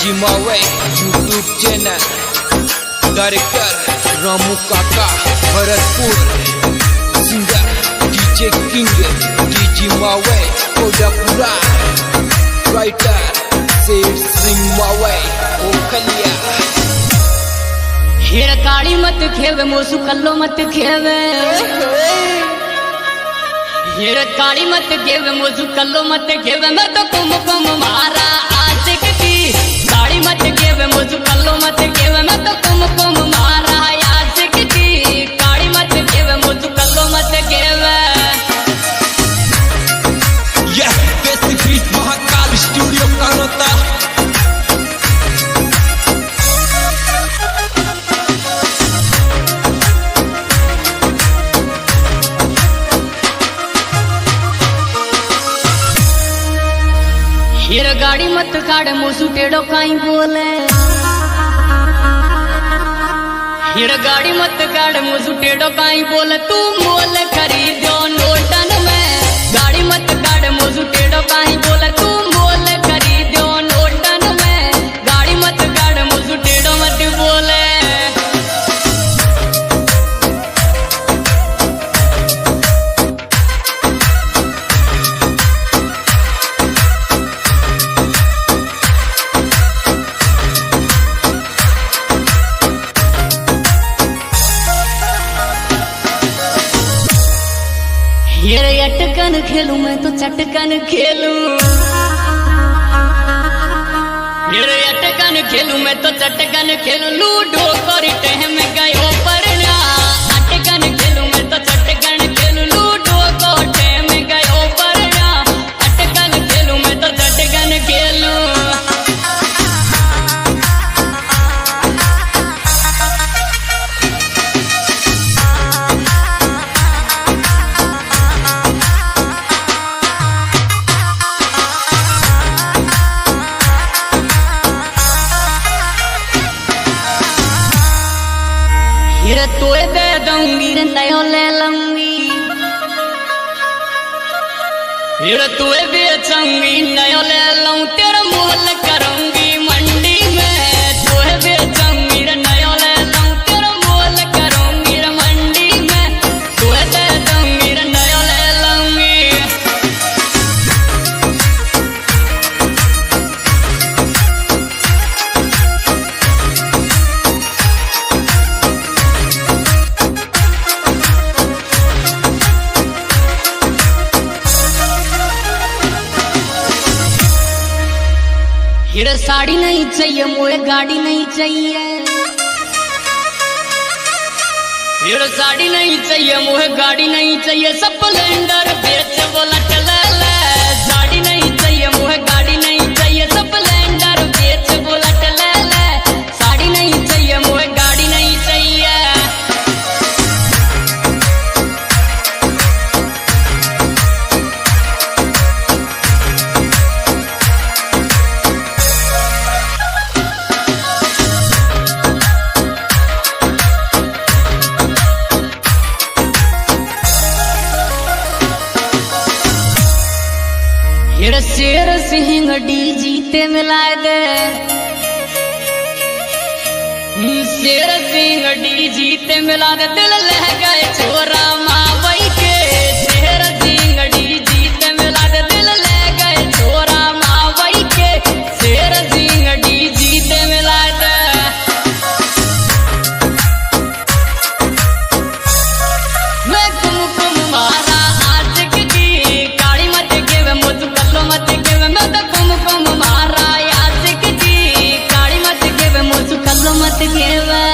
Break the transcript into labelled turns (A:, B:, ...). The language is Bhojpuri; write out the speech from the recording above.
A: जिमावे यूट्यूब चैनल डायरेक्टर रामू काका Bharatpur singer DJ king DJ मावे कोडापुरा राइटर शेर सिंह मावे ओखलिया।
B: हेर काली मत खेवे मोसू कल्लो मत खेवे, हेर काली मत खेवे मोसू कल्लो मत खेवे, मैं तो कुम मारा आशिक की। काली मत खेवे मोसू कल्लो मत खेवे, मैं तो कुम मारा आशिक की। काली मत खेवे मोसू कल्लो मत खेवे।
A: यह देसी बीट महाकाल स्टूडियो का होता।
B: हेर गाड़ी मत काढ़ मोसू टेढ़ो काई बोले, हेर गाड़ी मत काढ़ मोसू टेढ़ो काई बोले। तू मोल खरीदो नोटन में, गाड़ी मत काढ़ मोसू टेढ़ो काई बोले। तू मोल खरीदो नोटन में, गाड़ी मत काढ़ मोसू टेढ़ो मत बोले। हेर अटकन खेलूं मैं तो चटकन खेलूं, हेर अटकन खेलूं मैं तो चटकन खेलूं। लूडो कर टहम गयो परना, अटकन खेलूं मैं तो चटकन खेलूं। लूडो को टहम गयो परना, अटकन खेलूं मैं तो चटकन खेलूं। हिर तोए दे दूंगी रे नयो ले लूंगी, हिर तोए बेचूंगी नयो ले लूं। तेरा मोल करूंगी मंडी में, तोए बेचूंगी रे नयो ले लूं। तेरा मोल करूंगी रे मंडी में, तोए दे दूंगी रे नयो ले लूंगी। हिर साड़ी नहीं चाहिए मोए गाड़ी नहीं चाहिए, हिर साड़ी नहीं चाहिए मोए गाड़ी नहीं चाहिए। स्प्लेंडर बेच बोला चला ले, साड़ी नहीं चाहिए मोए गाड़ी नहीं चाहिए। स्प्लेंडर बेच बोला चला ले, साड़ी नहीं चाहिए मोए गाड़ी नहीं चाहिए। हिर शेर सिंह डी जीते मिलाए दे, शेर सिंह डी जीते मिला दे। दिल लह गए छोरा मावई के, शेर सिंह डी जीते मिला दे। दिल लह गए छोरा मावई के, शेर सिंह डी जीते मिला दे। मैं कुम मारा आशिक की, काली मत खेवे मोसू कल्लो मत खेवे, मैं तो कुम मारा आशिक की। काली मत खेवे मोसू कल्लो मत खेवे।